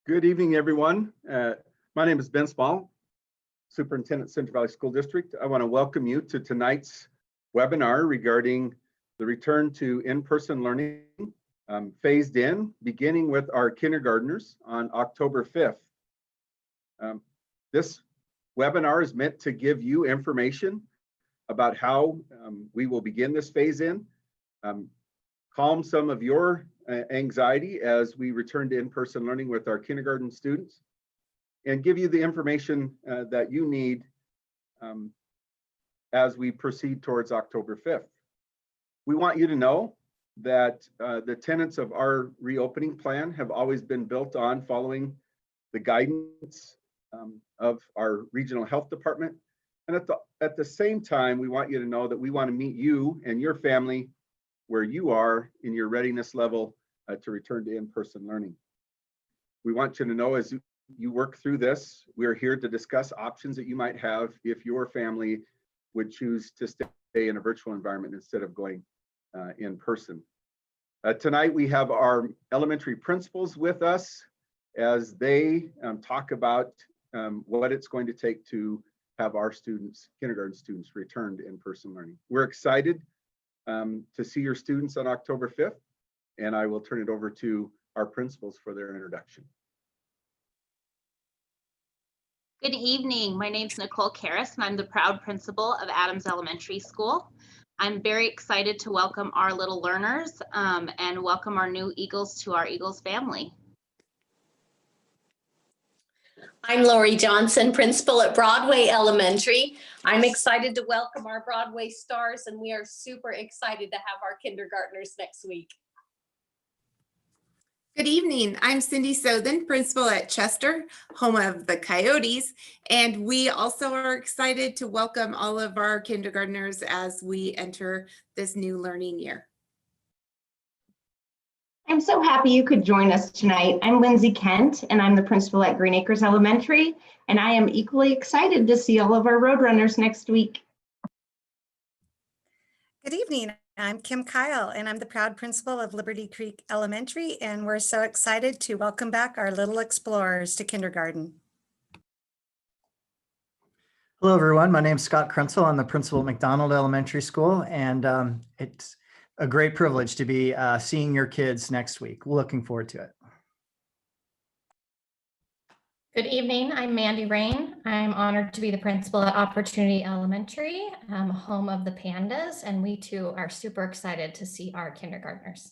Good evening, everyone. My name is Ben Small, Superintendent, Central Valley School District. I want to welcome you to tonight's webinar regarding the return to in-person learning phased in, beginning with our kindergartners on October 5th. This webinar is meant to give you information about how we will begin this phase in, calm some of your anxiety as we return to in-person learning with our kindergarten students, and give you the information that you need as we proceed towards October 5th. We want you to know that the tenets of our reopening plan have always been built on following the guidance of our regional health department. And at the same time, we want you to know that we want to meet you and your family where you are in your readiness level to return to in-person learning. We want you to know as you work through this, we're here to discuss options that you might have if your family would choose to stay in a virtual environment instead of going in person. Tonight we have our elementary principals with us as they talk about what it's going to take to have our students, kindergarten students, return to in-person learning. We're excited to see your students on October 5th, and I will turn it over to our principals for their introduction. Good evening. My name is Nicole Karras, and I'm the proud principal of Adams Elementary School. I'm very excited to welcome our little learners and welcome our new Eagles to our Eagles family. I'm Lori Johnson, principal at Broadway Elementary. I'm excited to welcome our Broadway stars, and we are super excited to have our kindergartners next week. Good evening. I'm Cindy Sothen, principal at Chester, home of the Coyotes, and we also are excited to welcome all of our kindergartners as we enter this new learning year. I'm so happy you could join us tonight. I'm Lindsay Kent, and I'm the principal at Green Acres Elementary, and I am equally excited to see all of our Roadrunners next week. Good evening. I'm Kim Kyle, and I'm the proud principal of Liberty Creek Elementary, and we're so excited to welcome back our little explorers to kindergarten. Hello, everyone. My name is Scott Krentzel. I'm the principal at McDonald Elementary School, and it's a great privilege to be seeing your kids next week. Looking forward to it. Good evening, I'm Mandy Rain. I'm honored to be the principal at Opportunity Elementary, home of the Pandas, and we too are super excited to see our kindergartners.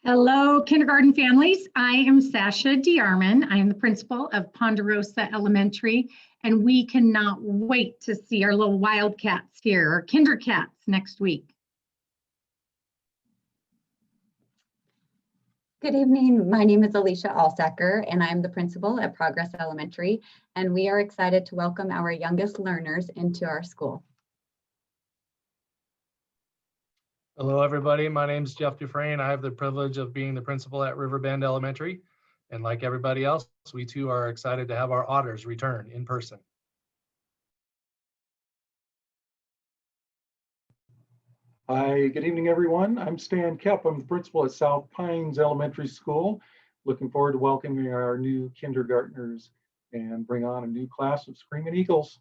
Hello, kindergarten families. I am Sasha DeArmond. I am the principal of Ponderosa Elementary, and we cannot wait to see our little wildcats here, our kindercats next week. Good evening. My name is Alicia Alsacker, and I'm the principal at Progress Elementary, and we are excited to welcome our youngest learners into our school. Hello, everybody. My name is Jeff Dufresne. I have the privilege of being the principal at Riverbend Elementary, and like everybody else, we too are excited to have our otters return in person. Hi, good evening, everyone. I'm Stan Kepp. I'm the principal at South Pines Elementary School. Looking forward to welcoming our new kindergartners and bring on a new class of Screaming Eagles.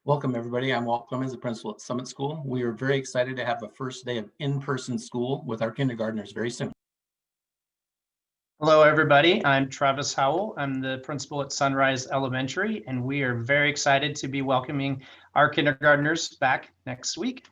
Welcome, everybody. I'm Walt Clemens, the principal at Summit School. We are very excited to have the first day of in-person school with our kindergartners very soon. Hello, everybody. I'm Travis Howell. I'm the principal at Sunrise Elementary, and we are very excited to be welcoming our kindergartners back next week.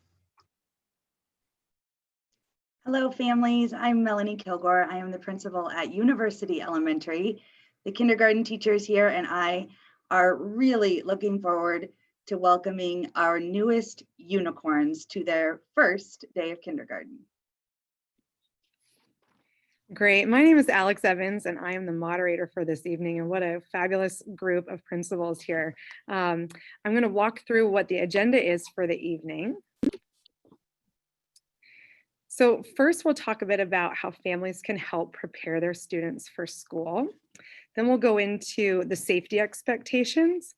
Hello, families. I'm Melanie Kilgore. I am the principal at University Elementary. The kindergarten teachers here and I are really looking forward to welcoming our newest unicorns to their first day of kindergarten. Great. My name is Alex Evans, and I am the moderator for this evening. And what a fabulous group of principals here. I'm going to walk through what the agenda is for the evening. So first, we'll talk a bit about how families can help prepare their students for school. Then we'll go into the safety expectations,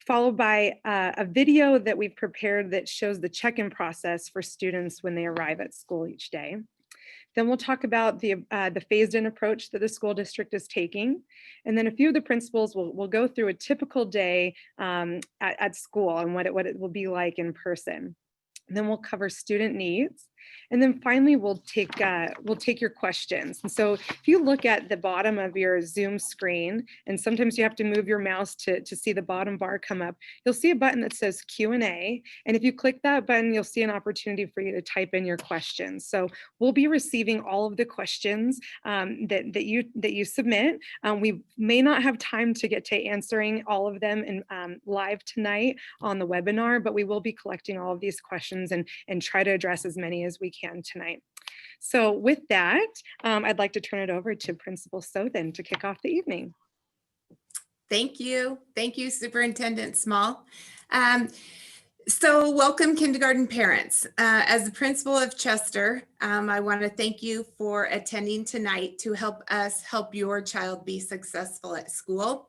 followed by a video that we've prepared that shows the check-in process for students when they arrive at school each day. Then we'll talk about the phased-in approach that the school district is taking. And then a few of the principals will go through a typical day at school and what it will be like in person. And then we'll cover student needs. And then finally, we'll take your questions. And so if you look at the bottom of your Zoom screen, and sometimes you have to move your mouse to see the bottom bar come up, you'll see a button that says Q&A. And if you click that button, you'll see an opportunity for you to type in your questions. So we'll be receiving all of the questions that you submit. We may not have time to get to answering all of them in live tonight on the webinar, but we will be collecting all of these questions and try to address as many as we can tonight. So with that, I'd like to turn it over to Principal Sothen to kick off the evening. Thank you. Thank you, Superintendent Small. So welcome, kindergarten parents. As the principal of Chester, I want to thank you for attending tonight to help us help your child be successful at school.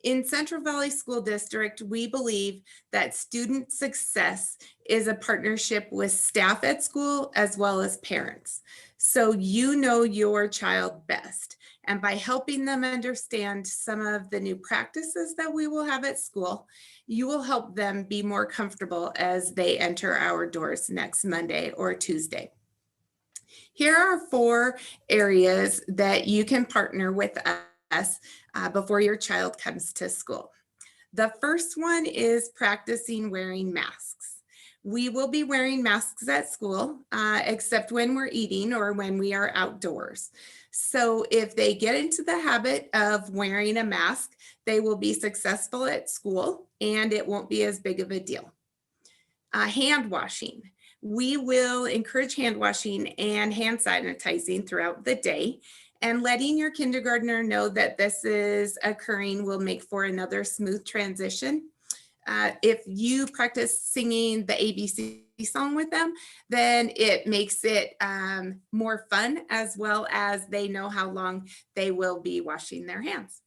In Central Valley School District, we believe that student success is a partnership with staff at school as well as parents. So you know your child best. And by helping them understand some of the new practices that we will have at school, you will help them be more comfortable as they enter our doors next Monday or Tuesday. Here are 4 areas that you can partner with us before your child comes to school. The first one is practicing wearing masks. We will be wearing masks at school, except when we're eating or when we are outdoors. So if they get into the habit of wearing a mask, they will be successful at school and it won't be as big of a deal. Hand washing. We will encourage hand washing and hand sanitizing throughout the day. And letting your kindergartner know that this is occurring will make for another smooth transition. If you practice singing the ABC song with them, then it makes it more fun, as well as they know how long they will be washing their hands.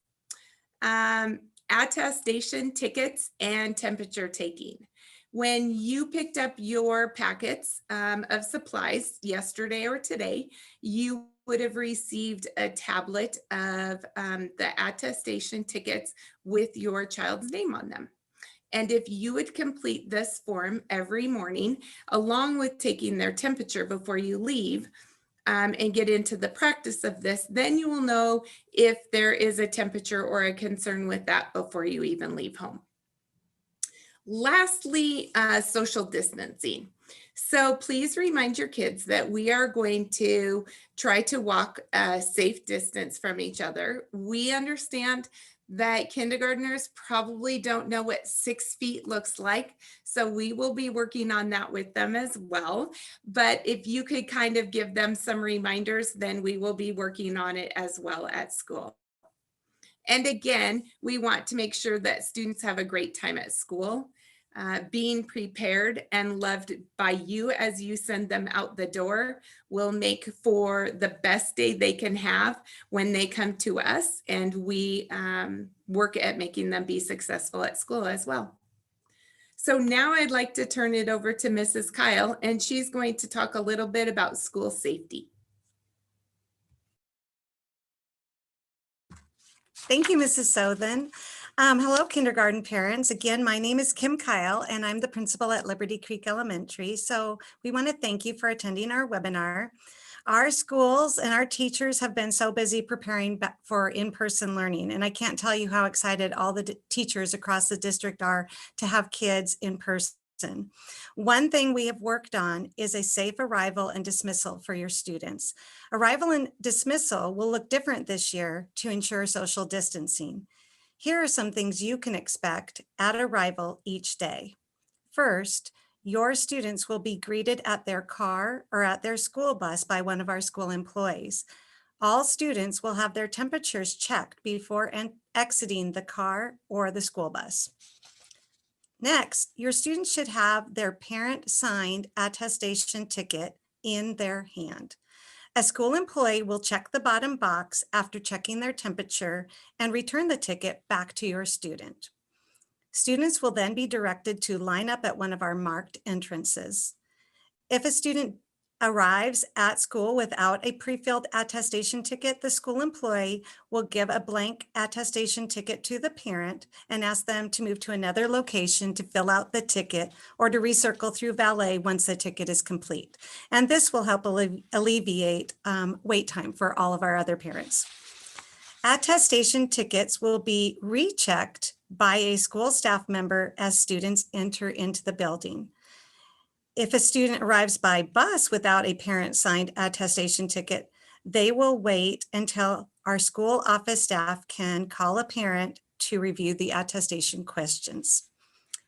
Attestation tickets and temperature taking. When you picked up your packets of supplies yesterday or today, you would have received a tablet of the attestation tickets with your child's name on them. And if you would complete this form every morning, along with taking their temperature before you leave, and get into the practice of this, then you will know if there is a temperature or a concern with that before you even leave home. Lastly, social distancing. So please remind your kids that we are going to try to walk a safe distance from each other. We understand that kindergartners probably don't know what 6 feet looks like, so we will be working on that with them as well. But if you could kind of give them some reminders, then we will be working on it as well at school. And again, we want to make sure that students have a great time at school. Being prepared and loved by you as you send them out the door will make for the best day they can have when they come to us, and we work at making them be successful at school as well. So now I'd like to turn it over to Mrs. Kyle, and she's going to talk a little bit about school safety. Thank you, Mrs. Sothen. Hello, kindergarten parents. Again, my name is Kim Kyle, and I'm the principal at Liberty Creek Elementary. So we want to thank you for attending our webinar. Our schools and our teachers have been so busy preparing for in-person learning, and I can't tell you how excited all the teachers across the district are to have kids in person. One thing we have worked on is a safe arrival and dismissal for your students. Arrival and dismissal will look different this year to ensure social distancing. Here are some things you can expect at arrival each day. First, your students will be greeted at their car or at their school bus by one of our school employees. All students will have their temperatures checked before exiting the car or the school bus. Next, your students should have their parent-signed attestation ticket in their hand. A school employee will check the bottom box after checking their temperature and return the ticket back to your student. Students will then be directed to line up at one of our marked entrances. If a student arrives at school without a pre-filled attestation ticket, the school employee will give a blank attestation ticket to the parent and ask them to move to another location to fill out the ticket or to recircle through valet once the ticket is complete. And this will help alleviate wait time for all of our other parents. Attestation tickets will be rechecked by a school staff member as students enter into the building. If a student arrives by bus without a parent-signed attestation ticket, they will wait until our school office staff can call a parent to review the attestation questions.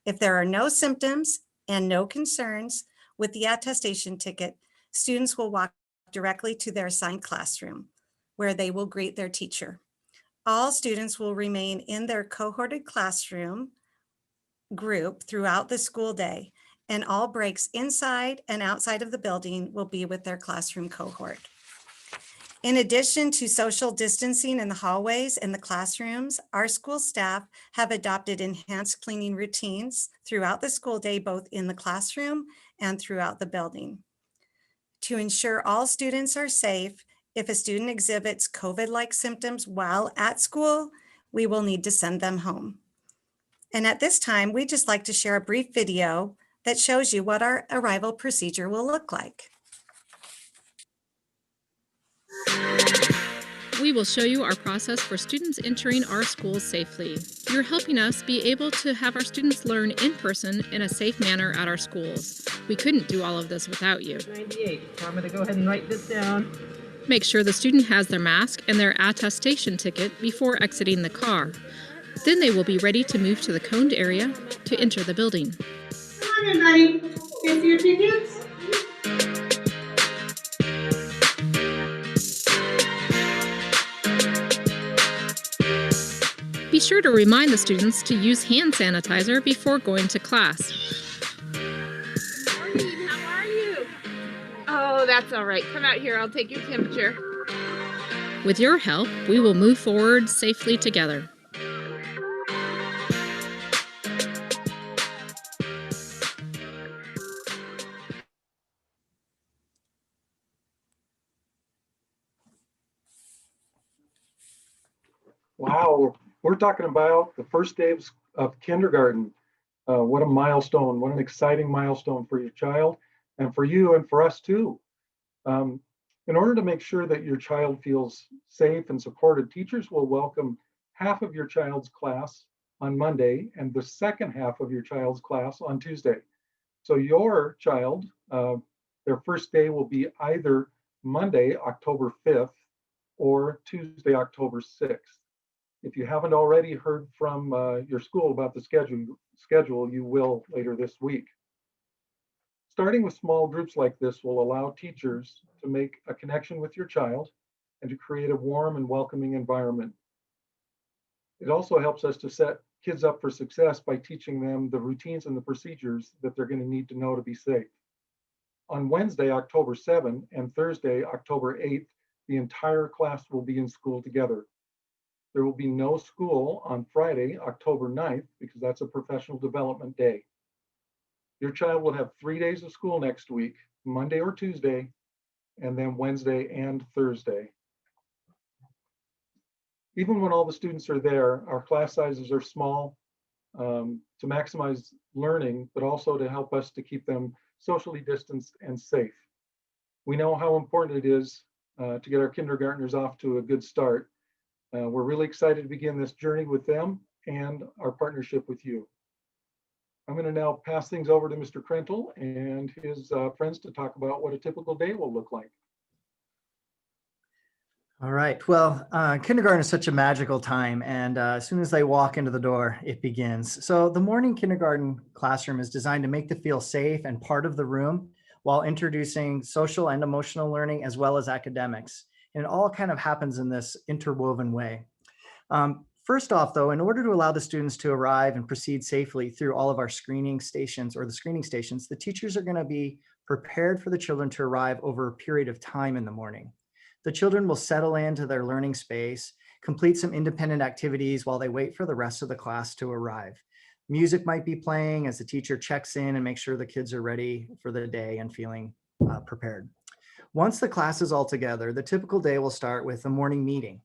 If there are no symptoms and no concerns with the attestation ticket, students will walk directly to their assigned classroom, where they will greet their teacher. All students will remain in their cohorted classroom group throughout the school day, and all breaks inside and outside of the building will be with their classroom cohort. In addition to social distancing in the hallways and the classrooms, our school staff have adopted enhanced cleaning routines throughout the school day, both in the classroom and throughout the building. To ensure all students are safe, if a student exhibits COVID-like symptoms while at school, we will need to send them home. And at this time, we'd just like to share a brief video that shows you what our arrival procedure will look like. We will show you our process for students entering our schools safely. You're helping us be able to have our students learn in person in a safe manner at our schools. We couldn't do all of this without you. 98. So I'm going to go ahead and write this down. Make sure the student has their mask and their attestation ticket before exiting the car. Then they will be ready to move to the coned area to enter the building. Come on, everybody. Get your tickets. Be sure to remind the students to use hand sanitizer before going to class. Maureen, how are you? Oh, that's all right. Come out here. I'll take your temperature. With your help, we will move forward safely together. Wow, we're talking about the first day of kindergarten. What a milestone, what an exciting milestone for your child and for you and for us too. In order to make sure that your child feels safe and supported, teachers will welcome half of your child's class on Monday and the second half of your child's class on Tuesday. So your child, their first day will be either Monday, October 5th, or Tuesday, October 6th. If you haven't already heard from your school about the schedule, you will later this week. Starting with small groups like this will allow teachers to make a connection with your child and to create a warm and welcoming environment. It also helps us to set kids up for success by teaching them the routines and the procedures that they're going to need to know to be safe. On Wednesday, October 7th, and Thursday, October 8th, the entire class will be in school together. There will be no school on Friday, October 9th, because that's a professional development day. Your child will have 3 days of school next week, Monday or Tuesday, and then Wednesday and Thursday. Even when all the students are there, our class sizes are small to maximize learning, but also to help us to keep them socially distanced and safe. We know how important it is to get our kindergartners off to a good start. We're really excited to begin this journey with them and our partnership with you. I'm going to now pass things over to Mr. Krentel and his friends to talk about what a typical day will look like. All right. Well, kindergarten is such a magical time, and as soon as they walk into the door, it begins. So the morning kindergarten classroom is designed to make them feel safe and part of the room while introducing social and emotional learning as well as academics. And it all kind of happens in this interwoven way. First off, though, in order to allow the students to arrive and proceed safely through all of our screening stations or the screening stations, the teachers are going to be prepared for the children to arrive over a period of time in the morning. The children will settle into their learning space, complete some independent activities while they wait for the rest of the class to arrive. Music might be playing as the teacher checks in and makes sure the kids are ready for the day and feeling prepared. Once the class is all together, the typical day will start with a morning meeting.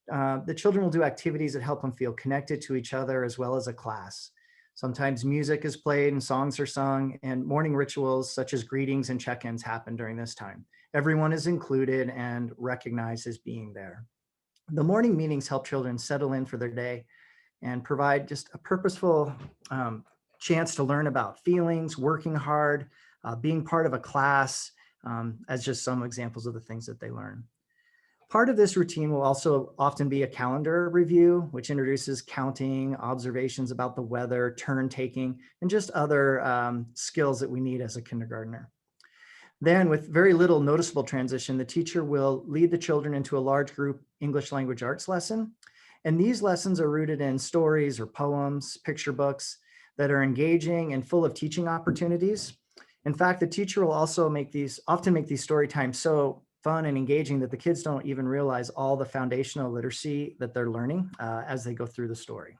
The children will do activities that help them feel connected to each other as well as a class. Sometimes music is played and songs are sung, and morning rituals such as greetings and check-ins happen during this time. Everyone is included and recognized as being there. The morning meetings help children settle in for their day and provide just a purposeful chance to learn about feelings, working hard, being part of a class, as just some examples of the things that they learn. Part of this routine will also often be a calendar review, which introduces counting, observations about the weather, turn taking, and just other skills that we need as a kindergartner. Then, with very little noticeable transition, the teacher will lead the children into a large group English language arts lesson. And these lessons are rooted in stories or poems, picture books that are engaging and full of teaching opportunities. In fact, the teacher will also often make these story times so fun and engaging that the kids don't even realize all the foundational literacy that they're learning as they go through the story.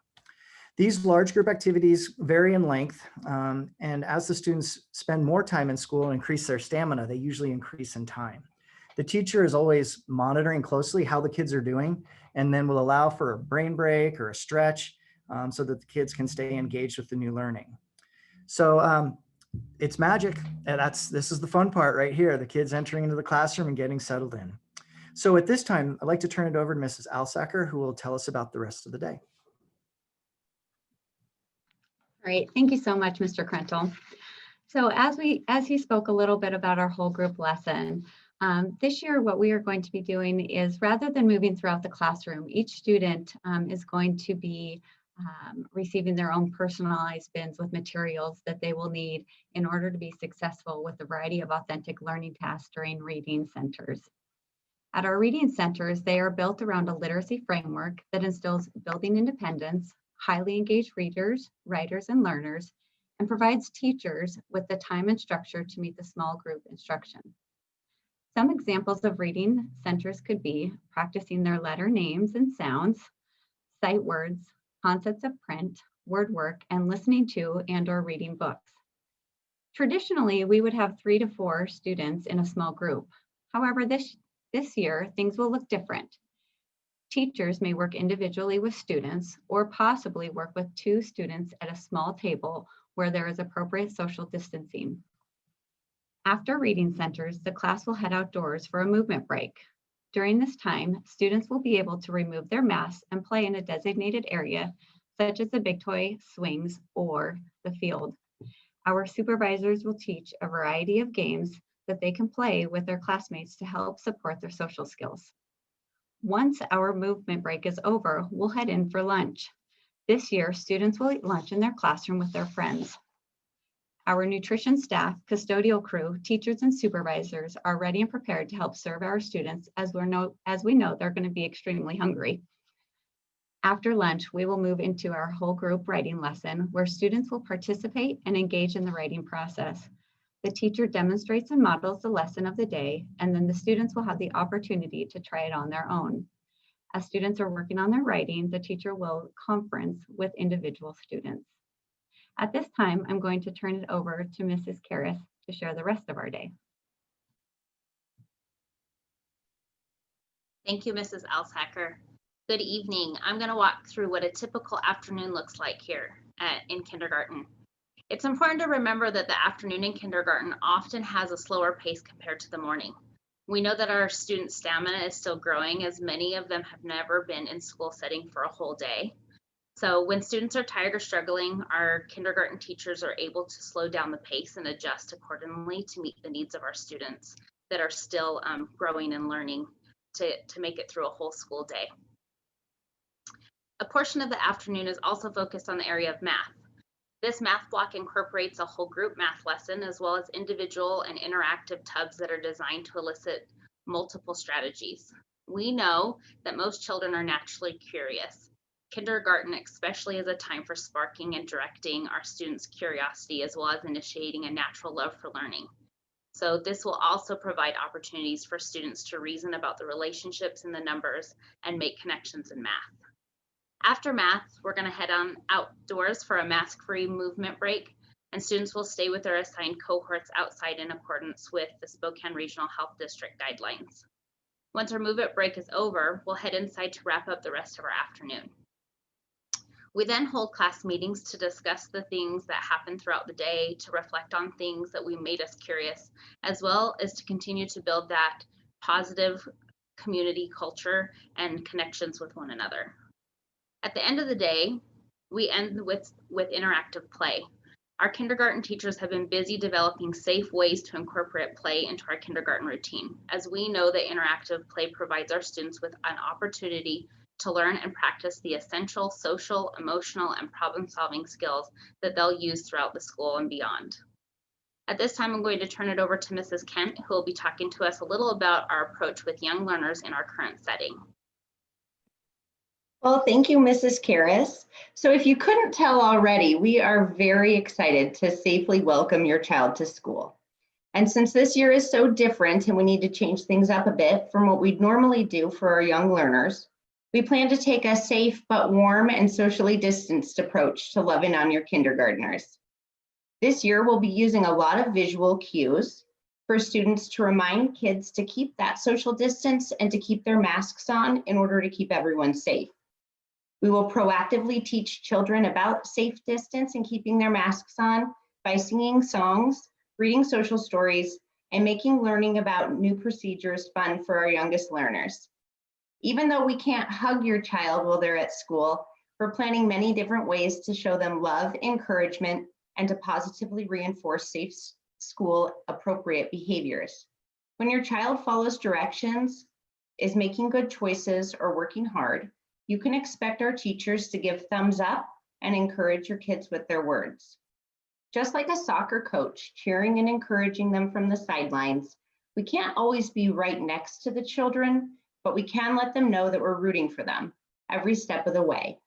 These large group activities vary in length, and as the students spend more time in school and increase their stamina, they usually increase in time. The teacher is always monitoring closely how the kids are doing, and then will allow for a brain break or a stretch so that the kids can stay engaged with the new learning. So it's magic, and this is the fun part right here, the kids entering into the classroom and getting settled in. So at this time, I'd like to turn it over to Mrs. Alsacker, who will tell us about the rest of the day. Great, thank you so much, Mr. Krentel. So as he spoke a little bit about our whole group lesson, this year what we are going to be doing is, rather than moving throughout the classroom, each student is going to be receiving their own personalized bins with materials that they will need in order to be successful with a variety of authentic learning tasks during reading centers. At our reading centers, they are built around a literacy framework that instills building independence, highly engaged readers, writers, and learners, and provides teachers with the time and structure to meet the small group instruction. Some examples of reading centers could be practicing their letter names and sounds, sight words, concepts of print, word work, and listening to and/or reading books. Traditionally, we would have 3 to 4 students in a small group. However, this year, things will look different. Teachers may work individually with students or possibly work with 2 students at a small table where there is appropriate social distancing. After reading centers, the class will head outdoors for a movement break. During this time, students will be able to remove their masks and play in a designated area, such as the big toy swings or the field. Our supervisors will teach a variety of games that they can play with their classmates to help support their social skills. Once our movement break is over, we'll head in for lunch. This year, students will eat lunch in their classroom with their friends. Our nutrition staff, custodial crew, teachers, and supervisors are ready and prepared to help serve our students as we know they're going to be extremely hungry. After lunch, we will move into our whole group writing lesson where students will participate and engage in the writing process. The teacher demonstrates and models the lesson of the day, and then the students will have the opportunity to try it on their own. As students are working on their writing, the teacher will conference with individual students. At this time, I'm going to turn it over to Mrs. Karras to share the rest of our day. Thank you, Mrs. Alsacker. Good evening. I'm going to walk through what a typical afternoon looks like here in kindergarten. It's important to remember that the afternoon in kindergarten often has a slower pace compared to the morning. We know that our students' stamina is still growing, as many of them have never been in school setting for a whole day. So when students are tired or struggling, our kindergarten teachers are able to slow down the pace and adjust accordingly to meet the needs of our students that are still growing and learning to make it through a whole school day. A portion of the afternoon is also focused on the area of math. This math block incorporates a whole group math lesson as well as individual and interactive tubs that are designed to elicit multiple strategies. We know that most children are naturally curious. Kindergarten especially is a time for sparking and directing our students' curiosity as well as initiating a natural love for learning. So this will also provide opportunities for students to reason about the relationships in the numbers and make connections in math. After math, we're going to head on outdoors for a mask-free movement break. and students will stay with their assigned cohorts outside in accordance with the Spokane Regional Health District guidelines. Once our move-up break is over, we'll head inside to wrap up the rest of our afternoon. We then hold class meetings to discuss the things that happen throughout the day, to reflect on things that made us curious, as well as to continue to build that positive community culture and connections with one another. At the end of the day, we end with interactive play. Our kindergarten teachers have been busy developing safe ways to incorporate play into our kindergarten routine, as we know that interactive play provides our students with an opportunity to learn and practice the essential social, emotional, and problem-solving skills that they'll use throughout the school and beyond. At this time, I'm going to turn it over to Mrs. Kent, who will be talking to us a little about our approach with young learners in our current setting. Well, thank you, Mrs. Karras. So if you couldn't tell already, we are very excited to safely welcome your child to school. And since this year is so different and we need to change things up a bit from what we'd normally do for our young learners, we plan to take a safe but warm and socially distanced approach to loving on your kindergartners. This year, we'll be using a lot of visual cues for students to remind kids to keep that social distance and to keep their masks on in order to keep everyone safe. We will proactively teach children about safe distance and keeping their masks on by singing songs, reading social stories, and making learning about new procedures fun for our youngest learners. Even though we can't hug your child while they're at school, we're planning many different ways to show them love, encouragement, and to positively reinforce safe school appropriate behaviors. When your child follows directions, is making good choices, or working hard, you can expect our teachers to give thumbs up and encourage your kids with their words. Just like a soccer coach cheering and encouraging them from the sidelines, we can't always be right next to the children, but we can let them know that we're rooting for them every step of the way.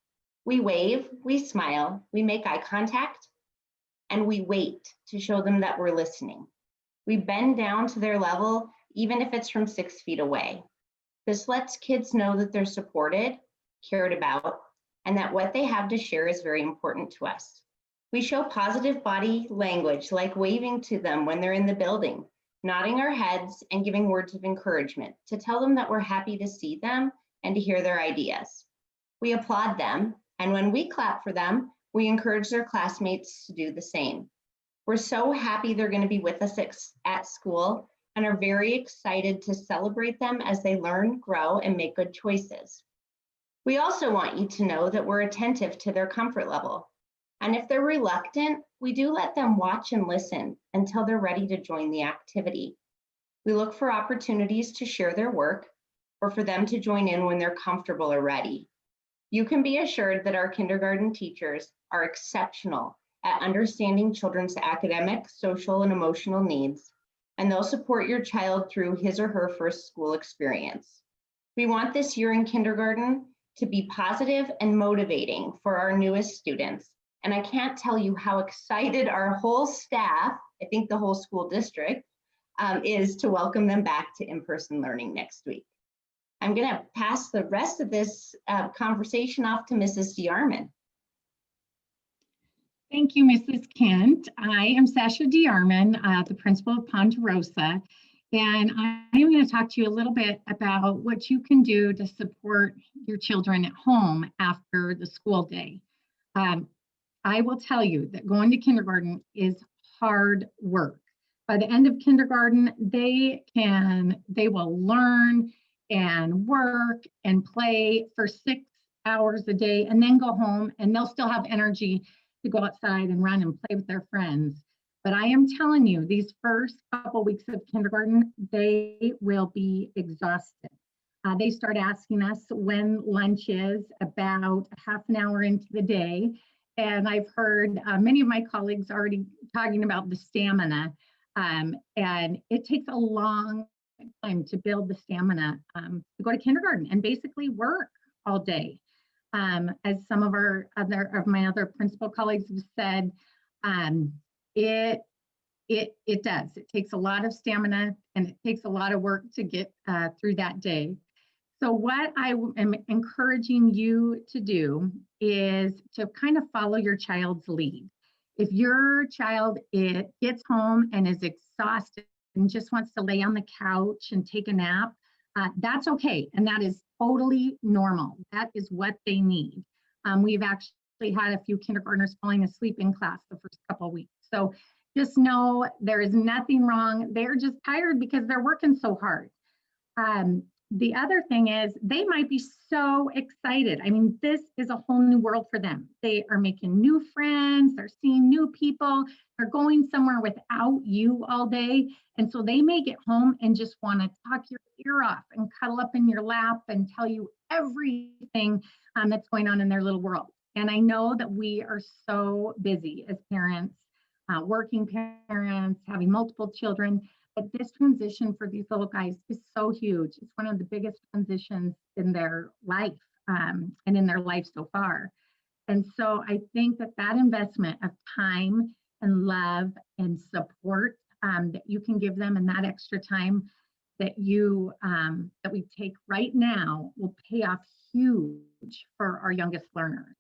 We wave, we smile, we make eye contact, and we wait to show them that we're listening. We bend down to their level, even if it's from 6 feet away. This lets kids know that they're supported, cared about, and that what they have to share is very important to us. We show positive body language, like waving to them when they're in the building, nodding our heads, and giving words of encouragement to tell them that we're happy to see them and to hear their ideas. We applaud them, and when we clap for them, we encourage their classmates to do the same. We're so happy they're going to be with us at school and are very excited to celebrate them as they learn, grow, and make good choices. We also want you to know that we're attentive to their comfort level. And if they're reluctant, we do let them watch and listen until they're ready to join the activity. We look for opportunities to share their work or for them to join in when they're comfortable or ready. You can be assured that our kindergarten teachers are exceptional at understanding children's academic, social, and emotional needs, and they'll support your child through his or her first school experience. We want this year in kindergarten to be positive and motivating for our newest students. And I can't tell you how excited our whole staff, I think the whole school district, is to welcome them back to in-person learning next week. I'm going to pass the rest of this conversation off to Mrs. DeArmond. Thank you, Mrs. Kent. I am Sasha DeArmond, the principal of Ponderosa, and I am going to talk to you a little bit about what you can do to support your children at home after the school day. I will tell you that going to kindergarten is hard work. By the end of kindergarten, they will learn and work and play for 6 hours a day and then go home, and they'll still have energy to go outside and run and play with their friends. But I am telling you, these first couple weeks of kindergarten, they will be exhausted. They start asking us when lunch is about half an hour into the day. And I've heard many of my colleagues already talking about the stamina. And it takes a long time to build the stamina to go to kindergarten and basically work all day. As some of my other principal colleagues have said, it does. It takes a lot of stamina and it takes a lot of work to get through that day. So what I am encouraging you to do is to kind of follow your child's lead. If your child gets home and is exhausted and just wants to lay on the couch and take a nap, that's okay. And that is totally normal. That is what they need. We've actually had a few kindergartners falling asleep in class the first couple of weeks. So just know there is nothing wrong. They're just tired because they're working so hard. The other thing is they might be so excited. I mean, this is a whole new world for them. They are making new friends, they're seeing new people, they're going somewhere without you all day. And so they may get home and just want to talk your ear off and cuddle up in your lap and tell you everything that's going on in their little world. And I know that we are so busy as parents, working parents, having multiple children. But this transition for these little guys is so huge. It's one of the biggest transitions in their life and in their life so far. And so I think that that investment of time and love and support that you can give them, and that extra time that that we take right now will pay off huge for our youngest learners.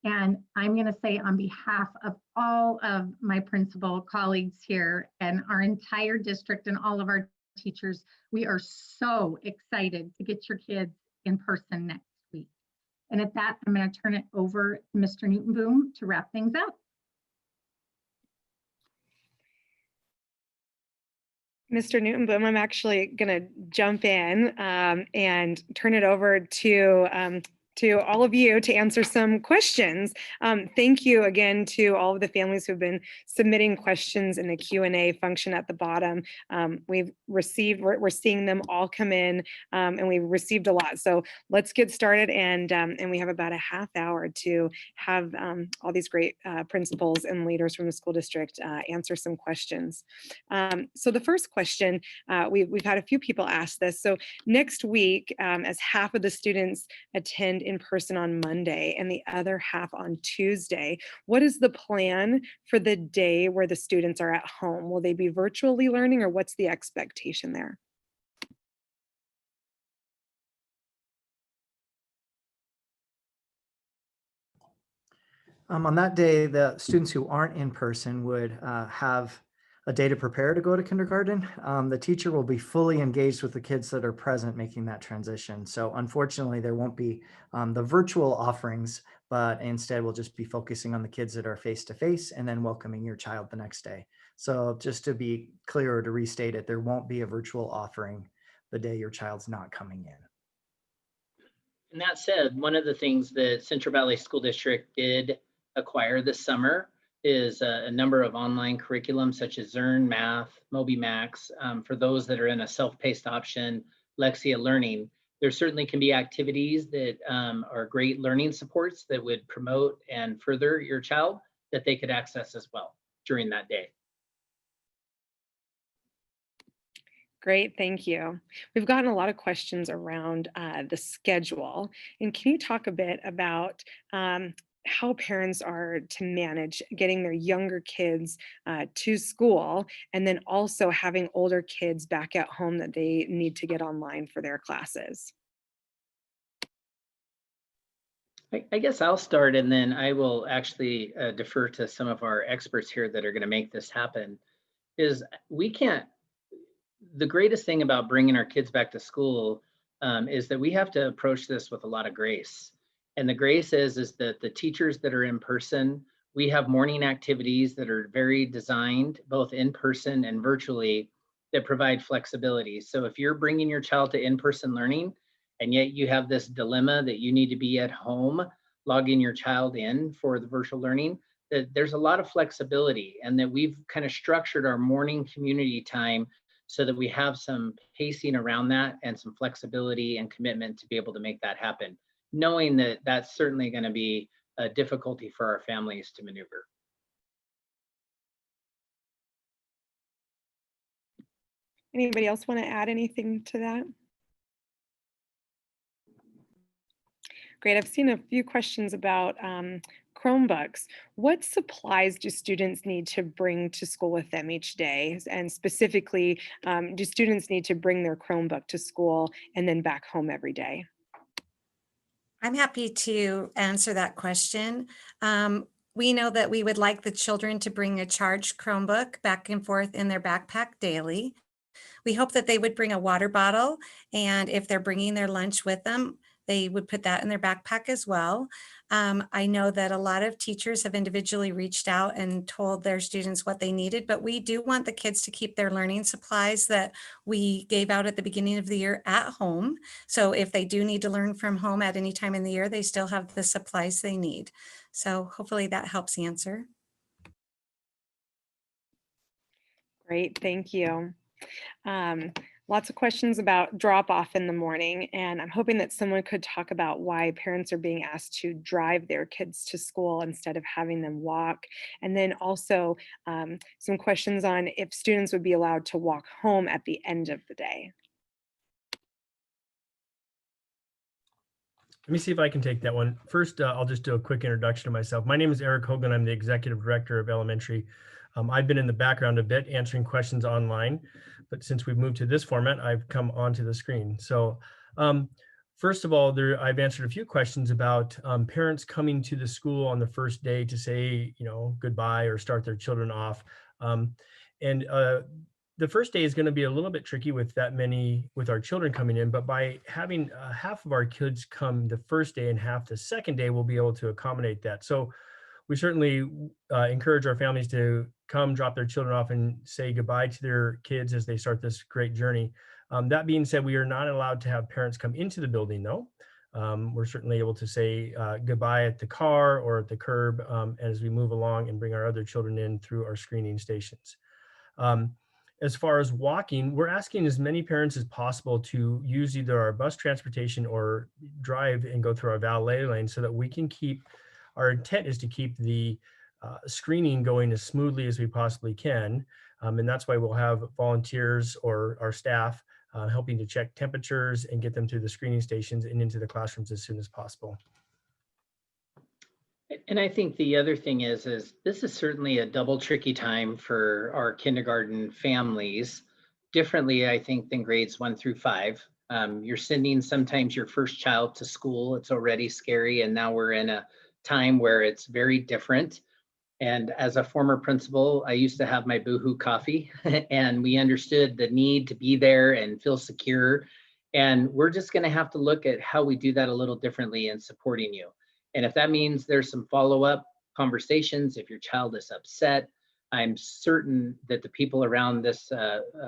And I'm going to say on behalf of all of my principal colleagues here and our entire district and all of our teachers, we are so excited to get your kids in person next week. And at that, I'm going to turn it over to Mr. Newton-Boom to wrap things up. Mr. Newton-Boom, I'm actually going to jump in and turn it over to all of you to answer some questions. Thank you again to all of the families who've been submitting questions in the Q&A function at the bottom. We're seeing them all come in and we've received a lot. So let's get started, and we have about a half hour to have all these great principals and leaders from the school district answer some questions. So the first question, we've had a few people ask this. So next week, as half of the students attend in person on Monday and the other half on Tuesday, what is the plan for the day where the students are at home? Will they be virtually learning, or what's the expectation there? On that day, the students who aren't in person would have a day to prepare to go to kindergarten. The teacher will be fully engaged with the kids that are present making that transition. So unfortunately, there won't be the virtual offerings, but instead we'll just be focusing on the kids that are face-to-face and then welcoming your child the next day. So just to be clear, or to restate it, there won't be a virtual offering the day your child's not coming in. And that said, one of the things that Central Valley School District did acquire this summer is a number of online curriculum such as Zern, Math, MobiMax. For those that are in a self-paced option, Lexia Learning, there certainly can be activities that are great learning supports that would promote and further your child that they could access as well during that day. Great, thank you. We've gotten a lot of questions around the schedule. And can you talk a bit about how parents are to manage getting their younger kids to school, and then also having older kids back at home that they need to get online for their classes? I guess I'll start, and then I will actually defer to some of our experts here that are going to make this happen. The greatest thing about bringing our kids back to school is that we have to approach this with a lot of grace. And the grace is that the teachers that are in person, we have morning activities that are very designed, both in person and virtually, that provide flexibility. So if you're bringing your child to in-person learning, and yet you have this dilemma that you need to be at home, logging your child in for the virtual learning, that there's a lot of flexibility, and that we've kind of structured our morning community time so that we have some pacing around that and some flexibility and commitment to be able to make that happen, knowing that that's certainly going to be a difficulty for our families to maneuver. Anybody else want to add anything to that? Great, I've seen a few questions about Chromebooks. What supplies do students need to bring to school with them each day? And specifically, do students need to bring their Chromebook to school and then back home every day? I'm happy to answer that question. We know that we would like the children to bring a charged Chromebook back and forth in their backpack daily. We hope that they would bring a water bottle, and if they're bringing their lunch with them, they would put that in their backpack as well. I know that a lot of teachers have individually reached out and told their students what they needed, but we do want the kids to keep their learning supplies that we gave out at the beginning of the year at home. So if they do need to learn from home at any time in the year, they still have the supplies they need. So hopefully that helps answer. Great, thank you. Lots of questions about drop off in the morning, and I'm hoping that someone could talk about why parents are being asked to drive their kids to school instead of having them walk. And then also some questions on if students would be allowed to walk home at the end of the day. Let me see if I can take that one. First, I'll just do a quick introduction to myself. My name is Eric Hogan. I'm the Executive Director of Elementary. I've been in the background a bit answering questions online, but since we've moved to this format, I've come onto the screen. So first of all, I've answered a few questions about parents coming to the school on the first day to say, goodbye or start their children off. The first day is going to be a little bit tricky with with our children coming in, but by having half of our kids come the first day and half the second day, we'll be able to accommodate that. So we certainly encourage our families to come drop their children off and say goodbye to their kids as they start this great journey. That being said, we are not allowed to have parents come into the building though. We're certainly able to say goodbye at the car or at the curb as we move along and bring our other children in through our screening stations. As far as walking, we're asking as many parents as possible to use either our bus transportation or drive and go through our valet lane so that we can our intent is to keep the screening going as smoothly as we possibly can. And that's why we'll have volunteers or our staff helping to check temperatures and get them through the screening stations and into the classrooms as soon as possible. And I think the other thing is this is certainly a double tricky time for our kindergarten families, differently, I think, than grades 1 through 5. You're sending sometimes your first child to school. It's already scary. And now we're in a time where it's very different. And as a former principal, I used to have my boohoo coffee and we understood the need to be there and feel secure. And we're just going to have to look at how we do that a little differently in supporting you. And if that means there's some follow-up conversations, if your child is upset, I'm certain that the people around this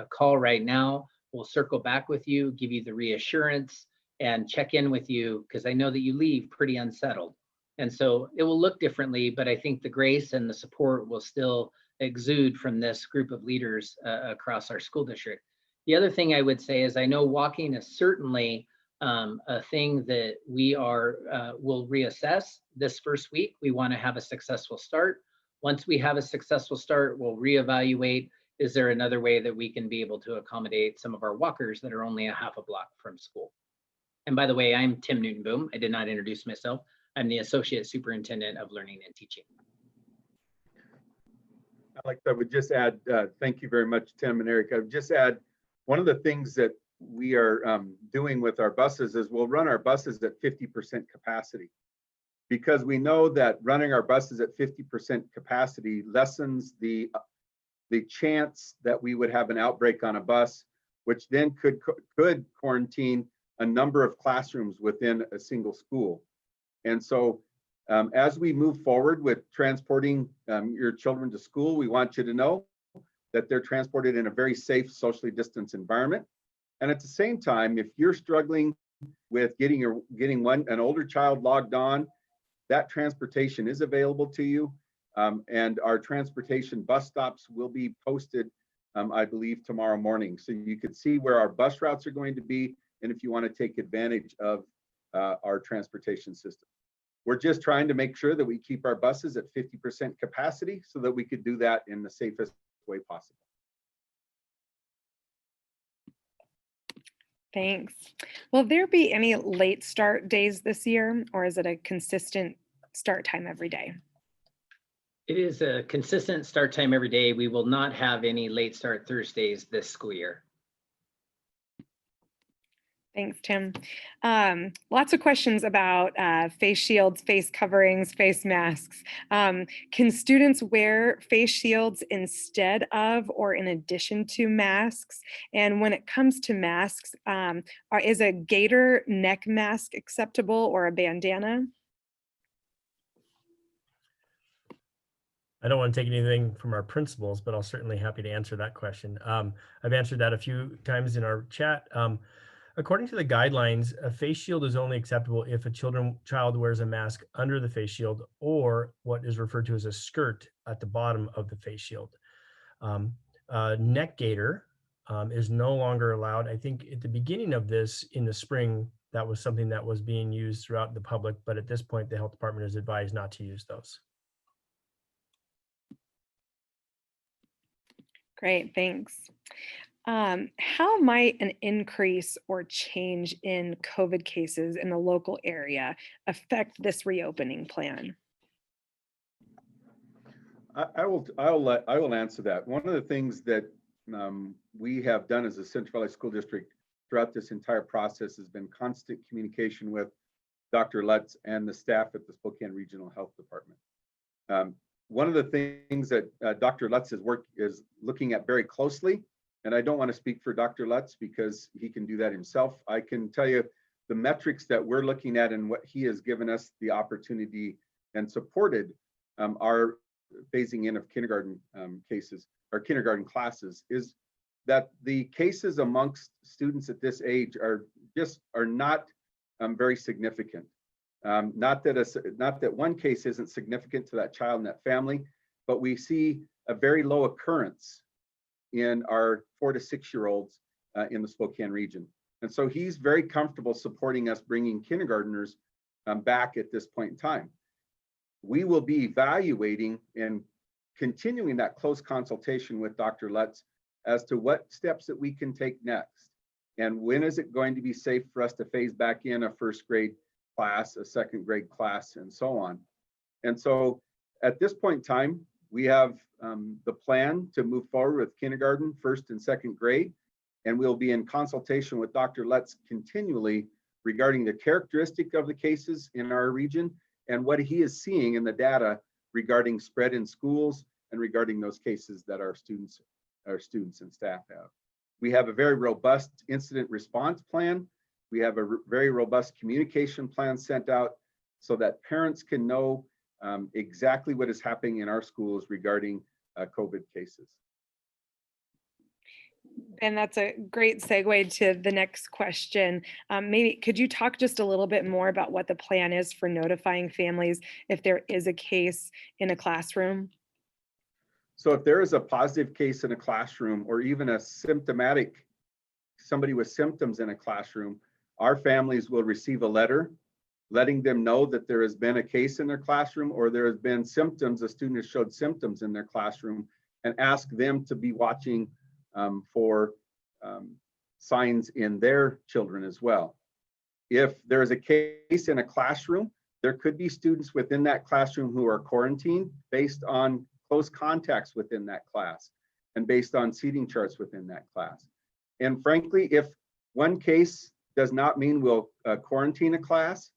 call right now will circle back with you, give you the reassurance and check in with you, because I know that you leave pretty unsettled. And so it will look differently, but I think the grace and the support will still exude from this group of leaders across our school district. The other thing I would say is I know walking is certainly a thing that we will reassess this first week. We want to have a successful start. Once we have a successful start, we'll reevaluate, is there another way that we can be able to accommodate some of our walkers that are only a half a block from school? And by the way, I'm Tim Newton-Boom. I did not introduce myself. I'm the Associate Superintendent of Learning and Teaching. I would just add, thank you very much, Tim and Eric. I would just add, one of the things that we are doing with our buses is we'll run our buses at 50% capacity, because we know that running our buses at 50% capacity lessens the chance that we would have an outbreak on a bus, which then could quarantine a number of classrooms within a single school. And so as we move forward with transporting your children to school, we want you to know that they're transported in a very safe, socially distanced environment. And at the same time, if you're struggling with getting an older child logged on, that transportation is available to you. And our transportation bus stops will be posted, I believe, tomorrow morning. So you could see where our bus routes are going to be, and if you want to take advantage of our transportation system. We're just trying to make sure that we keep our buses at 50% capacity so that we could do that in the safest way possible. Thanks. Will there be any late start days this year, or is it a consistent start time every day? It is a consistent start time every day. We will not have any late start Thursdays this school year. Thanks, Tim. Lots of questions about face shields, face coverings, face masks. Can students wear face shields instead of or in addition to masks? And when it comes to masks, is a gaiter neck mask acceptable or a bandana? I don't want to take anything from our principals, but I'll certainly happy to answer that question. I've answered that a few times in our chat. According to the guidelines, a face shield is only acceptable if a child wears a mask under the face shield or what is referred to as a skirt at the bottom of the face shield. Neck gaiter is no longer allowed. I think at the beginning of this in the spring, that was something that was being used throughout the public, but at this point, the health department is advised not to use those. Great, thanks. How might an increase or change in COVID cases in the local area affect this reopening plan? I will answer that. One of the things that we have done as a Central Valley School District throughout this entire process has been constant communication with Dr. Lutz and the staff at the Spokane Regional Health Department. One of the things that Dr. Lutz's work is looking at very closely, and I don't want to speak for Dr. Lutz because he can do that himself. I can tell you the metrics that we're looking at and what he has given us the opportunity and supported our phasing in of kindergarten cases or kindergarten classes is that the cases amongst students at this age are not very significant. Not that one case isn't significant to that child and that family, but we see a very low occurrence in our 4 to 6 year olds in the Spokane region. And so he's very comfortable supporting us bringing kindergartners back at this point in time. We will be evaluating and continuing that close consultation with Dr. Lutz as to what steps that we can take next. And when is it going to be safe for us to phase back in a first grade class, a second grade class, and so on. And so at this point in time, we have the plan to move forward with kindergarten, first and second grade, and we'll be in consultation with Dr. Lutz continually regarding the characteristic of the cases in our region and what he is seeing in the data regarding spread in schools and regarding those cases that our students and staff have. We have a very robust incident response plan. We have a very robust communication plan sent out so that parents can know exactly what is happening in our schools regarding COVID cases. And that's a great segue to the next question. Maybe could you talk just a little bit more about what the plan is for notifying families if there is a case in a classroom? So if there is a positive case in a classroom or even a somebody with symptoms in a classroom, our families will receive a letter letting them know that there has been a case in their classroom or there has been symptoms, a student has showed symptoms in their classroom, and ask them to be watching for signs in their children as well. If there is a case in a classroom, there could be students within that classroom who are quarantined based on close contacts within that class and based on seating charts within that class. And frankly, if one case does not mean we'll quarantine a class,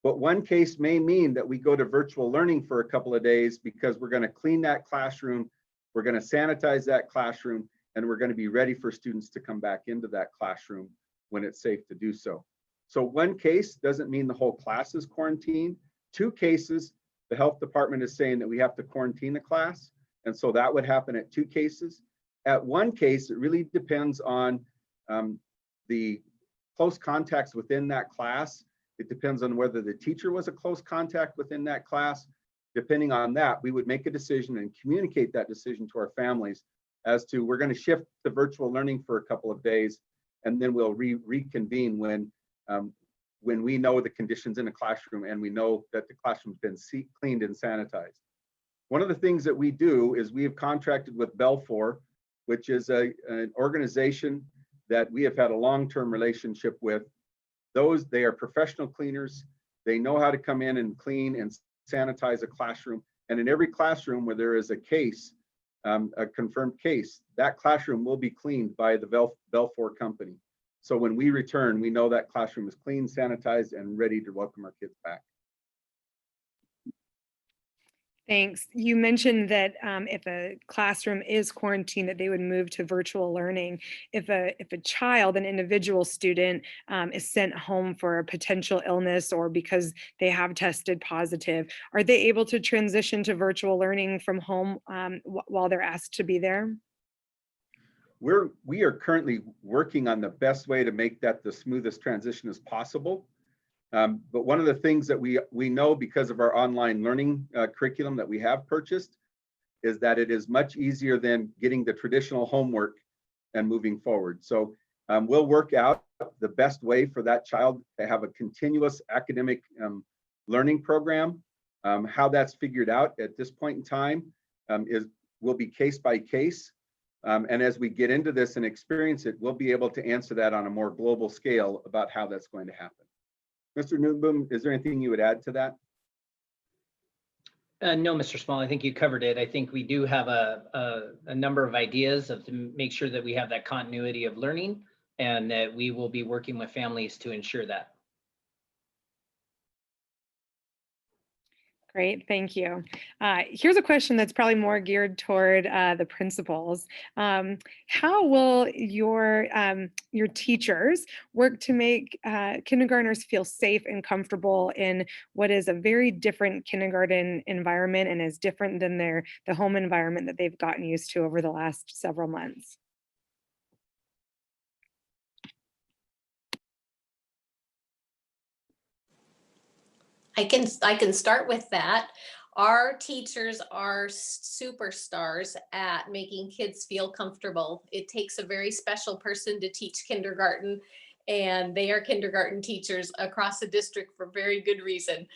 but one case may mean that we go to virtual learning for a couple of days because we're going to clean that classroom, we're going to sanitize that classroom, and we're going to be ready for students to come back into that classroom when it's safe to do so. So one case doesn't mean the whole class is quarantined. 2 cases, the health department is saying that we have to quarantine the class. And so that would happen at 2 cases. At 1 case, it really depends on the close contacts within that class. It depends on whether the teacher was a close contact within that class. Depending on that, we would make a decision and communicate that decision to our families as to we're going to shift to virtual learning for a couple of days, and then we'll reconvene when we know the conditions in the classroom and we know that the classroom's been cleaned and sanitized. One of the things that we do is we have contracted with Belfour, which is an organization that we have had a long-term relationship with. They are professional cleaners. They know how to come in and clean and sanitize a classroom. And in every classroom where there is a case, a confirmed case, that classroom will be cleaned by the Belfour company. So when we return, we know that classroom is clean, sanitized, and ready to welcome our kids back. Thanks. You mentioned that if a classroom is quarantined, that they would move to virtual learning. If a child, an individual student, is sent home for a potential illness or because they have tested positive, are they able to transition to virtual learning from home while they're asked to be there? We are currently working on the best way to make that the smoothest transition as possible. But one of the things that we know because of our online learning curriculum that we have purchased is that it is much easier than getting the traditional homework and moving forward. So we'll work out the best way for that child to have a continuous academic learning program. How that's figured out at this point in time will be case by case. And as we get into this and experience it, we'll be able to answer that on a more global scale about how that's going to happen. Mr. Newboom, is there anything you would add to that? No, Mr. Small, I think you covered it. I think we do have a number of ideas to make sure that we have that continuity of learning, and that we will be working with families to ensure that. Great, thank you. Here's a question that's probably more geared toward the principals. How will your teachers work to make kindergartners feel safe and comfortable in what is a very different kindergarten environment and is different than the home environment that they've gotten used to over the last several months? I can start with that. Our teachers are superstars at making kids feel comfortable. It takes a very special person to teach kindergarten, and they are kindergarten teachers across the district for very good reason.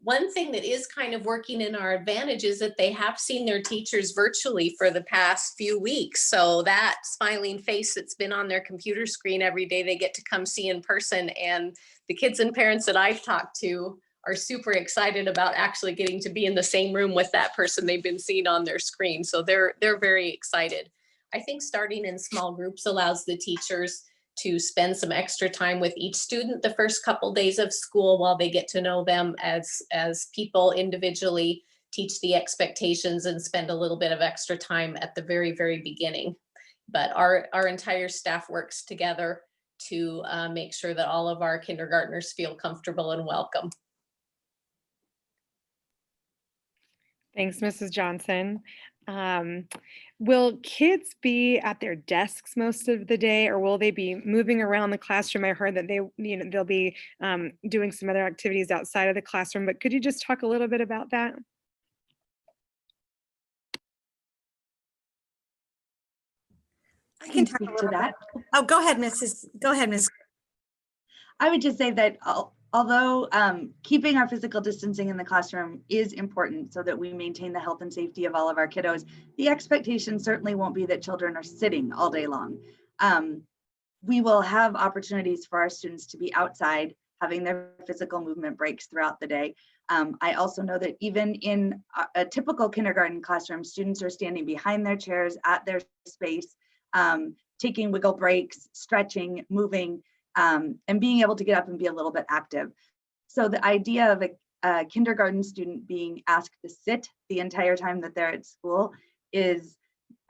One thing that is kind of working in our advantage is that they have seen their teachers virtually for the past few weeks. So that smiling face that's been on their computer screen every day, they get to come see in person. And the kids and parents that I've talked to are super excited about actually getting to be in the same room with that person they've been seeing on their screen. So they're very excited. I think starting in small groups allows the teachers to spend some extra time with each student the first couple days of school while they get to know them as people individually, teach the expectations, and spend a little bit of extra time at the very beginning. But our entire staff works together to make sure that all of our kindergartners feel comfortable and welcome. Thanks, Mrs. Johnson. Will kids be at their desks most of the day, or will they be moving around the classroom? I heard that they'll be doing some other activities outside of the classroom, but could you just talk a little bit about that? I can speak to that. Oh, go ahead, Ms. I would just say that although keeping our physical distancing in the classroom is important so that we maintain the health and safety of all of our kiddos, the expectation certainly won't be that children are sitting all day long. We will have opportunities for our students to be outside, having their physical movement breaks throughout the day. I also know that even in a typical kindergarten classroom, students are standing behind their chairs at their space, taking wiggle breaks, stretching, moving, and being able to get up and be a little bit active. So the idea of a kindergarten student being asked to sit the entire time that they're at school is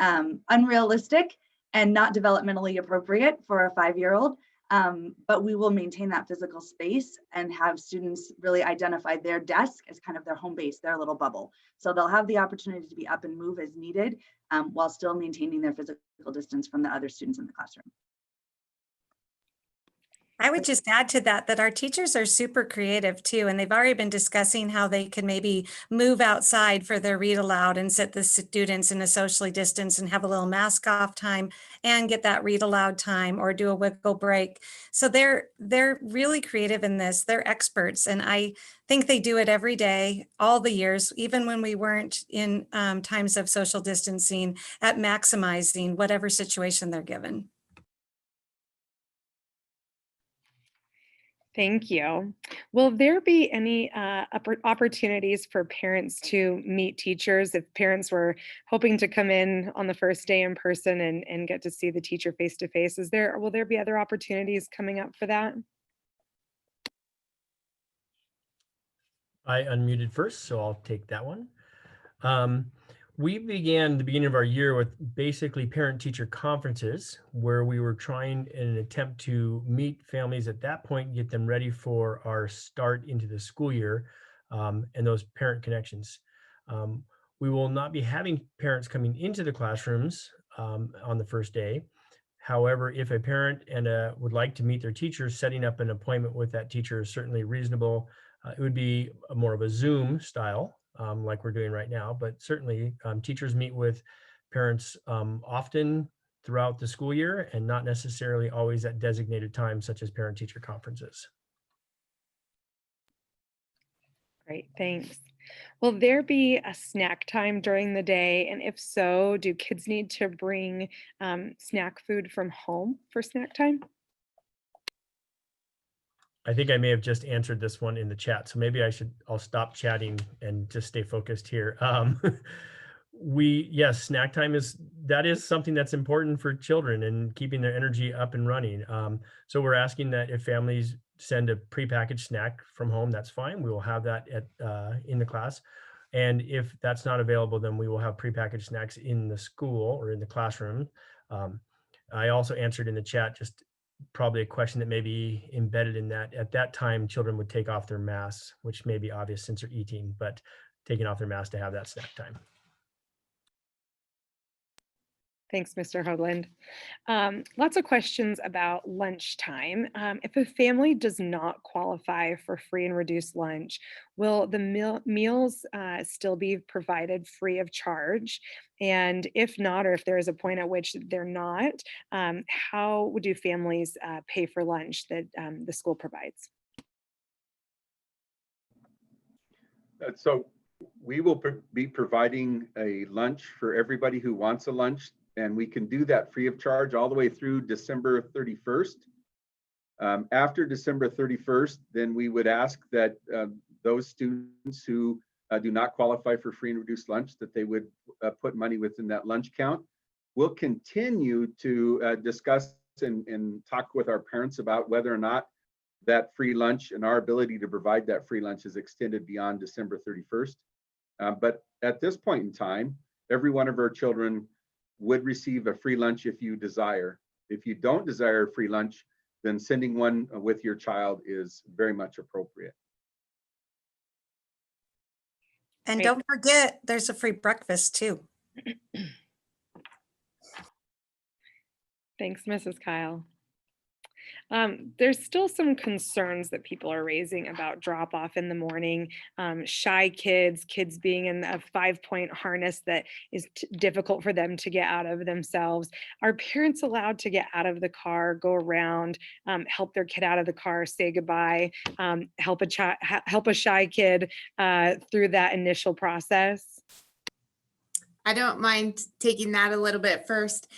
unrealistic and not developmentally appropriate for a 5-year-old. But we will maintain that physical space and have students really identify their desk as kind of their home base, their little bubble. So they'll have the opportunity to be up and move as needed while still maintaining their physical distance from the other students in the classroom. I would just add to that our teachers are super creative too, and they've already been discussing how they could maybe move outside for their read aloud and sit the students in a socially distance and have a little mask off time and get that read aloud time or do a wiggle break. So they're really creative in this. They're experts, and I think they do it every day, all the years, even when we weren't in times of social distancing, at maximizing whatever situation they're given. Thank you. Will there be any opportunities for parents to meet teachers if parents were hoping to come in on the first day in person and get to see the teacher face to face? Will there be other opportunities coming up for that? I unmuted first, so I'll take that one. We began the beginning of our year with basically parent-teacher conferences where we were trying in an attempt to meet families at that point, get them ready for our start into the school year and those parent connections. We will not be having parents coming into the classrooms on the first day. However, if a parent would like to meet their teacher, setting up an appointment with that teacher is certainly reasonable. It would be more of a Zoom style. Like we're doing right now, but certainly teachers meet with parents often throughout the school year and not necessarily always at designated times such as parent-teacher conferences. Great, thanks. Will there be a snack time during the day? And if so, do kids need to bring snack food from home for snack time? I think I may have just answered this one in the chat, so maybe I'll stop chatting and just stay focused here. Yes, snack time is something that's important for children and keeping their energy up and running. So we're asking that if families send a prepackaged snack from home, that's fine. We will have that in the class. And if that's not available, then we will have prepackaged snacks in the school or in the classroom. I also answered in the chat just probably a question that may be embedded in that. At that time, children would take off their masks, which may be obvious since they're eating, but taking off their mask to have that snack time. Thanks, Mr. Hoagland. Lots of questions about lunchtime. If a family does not qualify for free and reduced lunch, will the meals still be provided free of charge? And if not, or if there is a point at which they're not, how do families pay for lunch that the school provides? So we will be providing a lunch for everybody who wants a lunch. And we can do that free of charge all the way through December 31st. After December 31st, then we would ask that those students who do not qualify for free and reduced lunch, that they would put money within that lunch count. We'll continue to discuss and talk with our parents about whether or not that free lunch and our ability to provide that free lunch is extended beyond December 31st. But at this point in time, every one of our children would receive a free lunch if you desire. If you don't desire a free lunch, then sending one with your child is very much appropriate. And don't forget, there's a free breakfast too. Thanks, Mrs. Kyle. There's still some concerns that people are raising about drop off in the morning, shy kids being in a 5-point harness that is difficult for them to get out of themselves. Are parents allowed to get out of the car, go around, help their kid out of the car, say goodbye, help a shy kid through that initial process? I don't mind taking that a little bit first.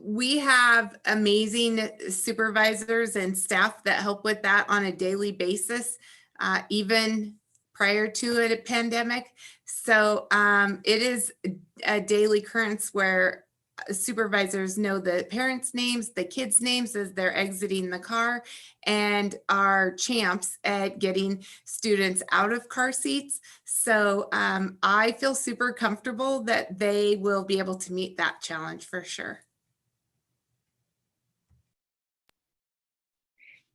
We have amazing supervisors and staff that help with that on a daily basis, even prior to a pandemic. So it is a daily occurrence where supervisors know the parents' names, the kids' names as they're exiting the car, and are champs at getting students out of car seats. So I feel super comfortable that they will be able to meet that challenge for sure.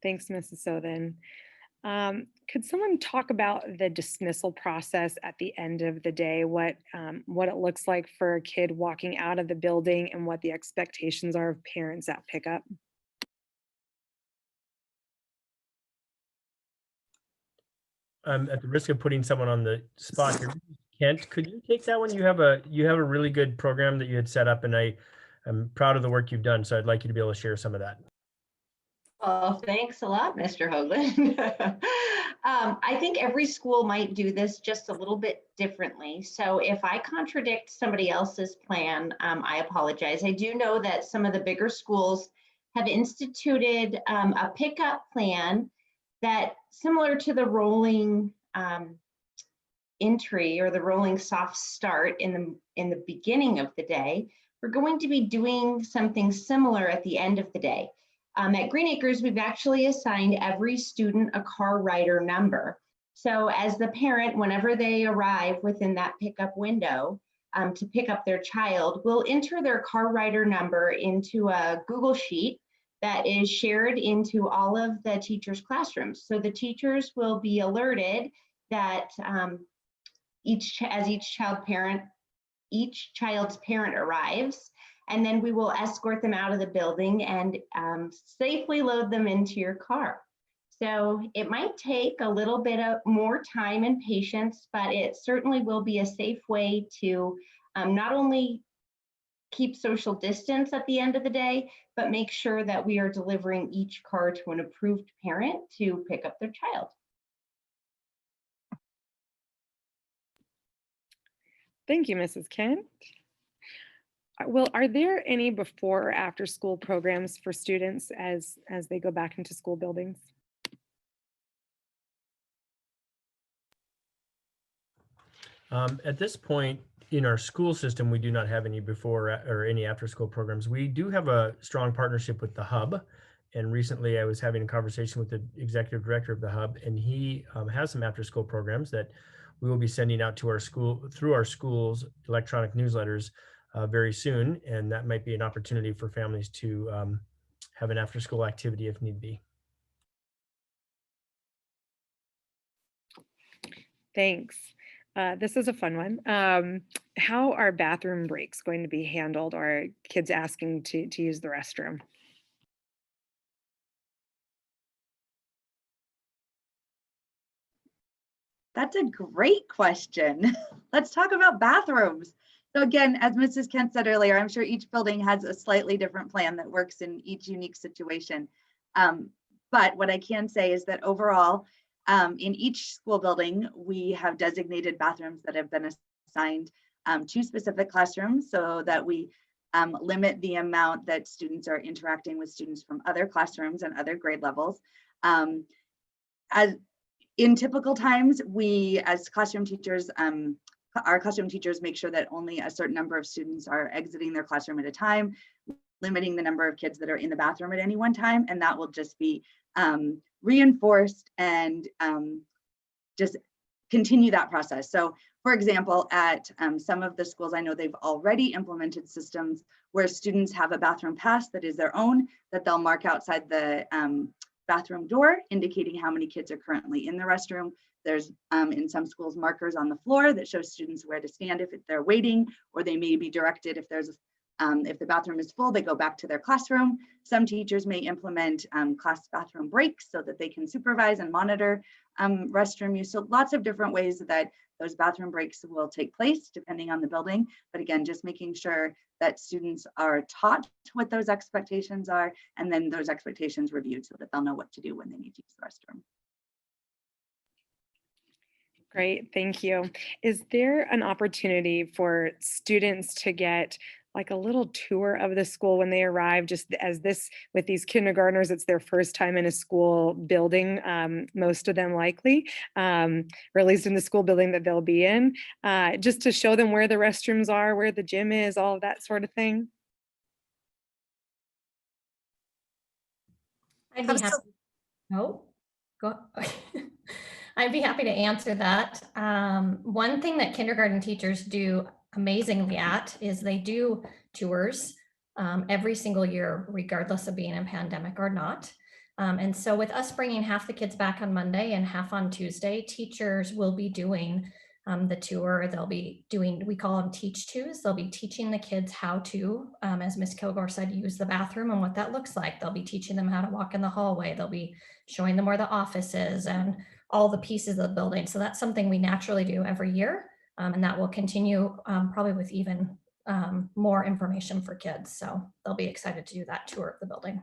Thanks, Mrs. Sothen. Could someone talk about the dismissal process at the end of the day, what it looks like for a kid walking out of the building and what the expectations are of parents at pickup? At the risk of putting someone on the spot here, Kent, could you take that one? You have a really good program that you had set up, and I'm proud of the work you've done. So I'd like you to be able to share some of that. Oh, thanks a lot, Mr. Hoagland. I think every school might do this just a little bit differently. So if I contradict somebody else's plan, I apologize. I do know that some of the bigger schools have instituted a pickup plan that similar to the rolling entry or the rolling soft start in the beginning of the day, we're going to be doing something similar at the end of the day. At Green Acres, we've actually assigned every student a car rider number. So as the parent, whenever they arrive within that pickup window to pick up their child, will enter their car rider number into a Google Sheet that is shared into all of the teachers' classrooms. So the teachers will be alerted that each child's parent arrives, and then we will escort them out of the building and safely load them into your car. So it might take a little bit of more time and patience, but it certainly will be a safe way to not only keep social distance at the end of the day, but make sure that we are delivering each car to an approved parent to pick up their child. Thank you, Mrs. Kent. Well, are there any before or after school programs for students as they go back into school buildings? At this point in our school system, we do not have any before or any after school programs. We do have a strong partnership with the Hub. And recently I was having a conversation with the executive director of the Hub, and he has some after school programs that we will be sending out to our school through our school's electronic newsletters very soon. And that might be an opportunity for families to have an after school activity if need be. Thanks. This is a fun one. How are bathroom breaks going to be handled? Are kids asking to use the restroom? That's a great question. Let's talk about bathrooms. So again, as Mrs. Kent said earlier, I'm sure each building has a slightly different plan that works in each unique situation. But what I can say is that overall, in each school building, we have designated bathrooms that have been assigned to specific classrooms so that we limit the amount that students are interacting with students from other classrooms and other grade levels. As in typical times, we as classroom teachers, our classroom teachers make sure that only a certain number of students are exiting their classroom at a time, limiting the number of kids that are in the bathroom at any one time, and that will just be reinforced and just continue that process. So for example, at some of the schools, I know they've already implemented systems where students have a bathroom pass that is their own, that they'll mark outside the bathroom door, indicating how many kids are currently in the restroom. There's in some schools markers on the floor that show students where to stand if they're waiting, or they may be directed if there's if the bathroom is full, they go back to their classroom. Some teachers may implement class bathroom breaks so that they can supervise and monitor restroom use. So lots of different ways that those bathroom breaks will take place depending on the building. But again, just making sure that students are taught what those expectations are, and then those expectations reviewed so that they'll know what to do when they need to use the restroom. Great, thank you. Is there an opportunity for students to get like a little tour of the school when they arrive, just as this with these kindergartners, it's their first time in a school building, most of them likely, or at least in the school building that they'll be in, just to show them where the restrooms are, where the gym is, all of that sort of thing? I'd be happy. Oh, go. I'd be happy to answer that. One thing that kindergarten teachers do amazingly at is they do tours every single year, regardless of being in a pandemic or not. And so with us bringing half the kids back on Monday and half on Tuesday, teachers will be doing the tour. They'll be doing, we call them teach tos. They'll be teaching the kids how to, as Ms. Kilgore said, use the bathroom and what that looks like. They'll be teaching them how to walk in the hallway. They'll be showing them where the office is and all the pieces of the building. So that's something we naturally do every year. And that will continue probably with even more information for kids. So they'll be excited to do that tour of the building.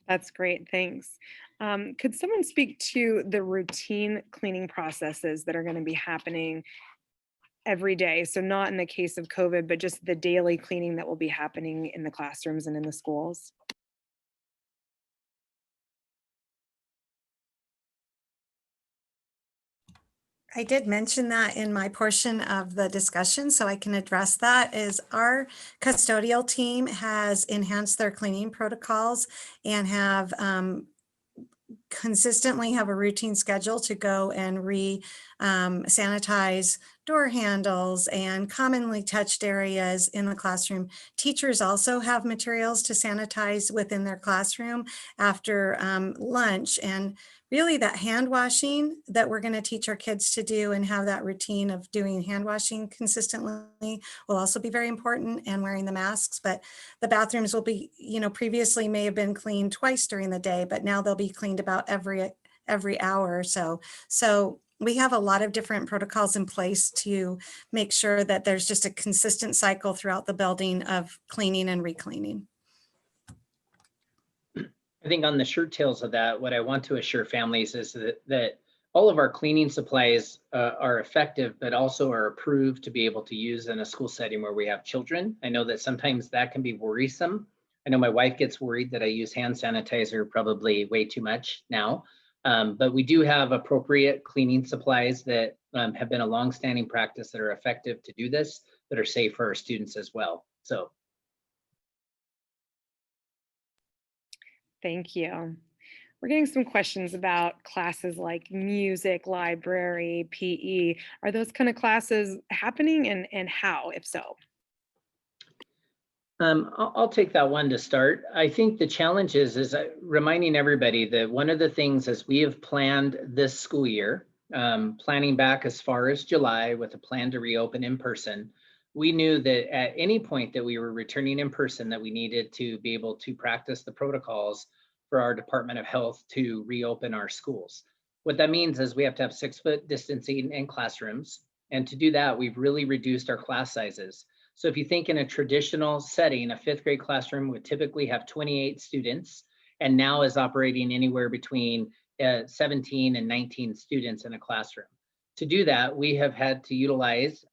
That's great, thanks. Could someone speak to the routine cleaning processes that are going to be happening every day? So not in the case of COVID, but just the daily cleaning that will be happening in the classrooms and in the schools. I did mention that in my portion of the discussion, so I can address that. Is our custodial team has enhanced their cleaning protocols and have consistently have a routine schedule to go and sanitize door handles and commonly touched areas in the classroom. Teachers also have materials to sanitize within their classroom after lunch, and really that hand washing that we're going to teach our kids to do and have that routine of doing hand washing consistently will also be very important, and wearing the masks. But the bathrooms will be, previously may have been cleaned twice during the day, but now they'll be cleaned about every hour or so. So we have a lot of different protocols in place to make sure that there's just a consistent cycle throughout the building of cleaning and recleaning. I think on the shirt tails of that, what I want to assure families is that all of our cleaning supplies are effective, but also are approved to be able to use in a school setting where we have children. I know that sometimes that can be worrisome. I know my wife gets worried that I use hand sanitizer probably way too much now, but we do have appropriate cleaning supplies that have been a longstanding practice that are effective to do this, that are safe for our students as well. So. Thank you. We're getting some questions about classes like music, library, PE. Are those kind of classes happening, and how, if so? I'll take that one to start. I think the challenge is reminding everybody that one of the things as we have planned this school year, planning back as far as July with a plan to reopen in person, we knew that at any point that we were returning in person that we needed to be able to practice the protocols for our Department of Health to reopen our schools. What that means is we have to have 6-foot distancing in classrooms. And to do that, we've really reduced our class sizes. So if you think in a traditional setting, a 5th grade classroom would typically have 28 students and now is operating anywhere between 17 and 19 students in a classroom. To do that, we have had to utilize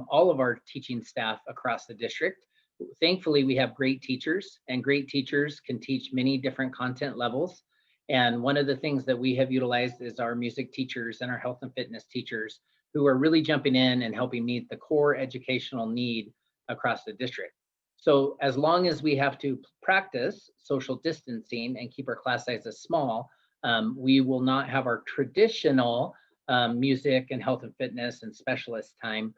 all of our teaching staff across the district. Thankfully, we have great teachers, and great teachers can teach many different content levels. And one of the things that we have utilized is our music teachers and our health and fitness teachers, who are really jumping in and helping meet the core educational need across the district. So as long as we have to practice social distancing and keep our class sizes small, we will not have our traditional music and health and fitness and specialist time.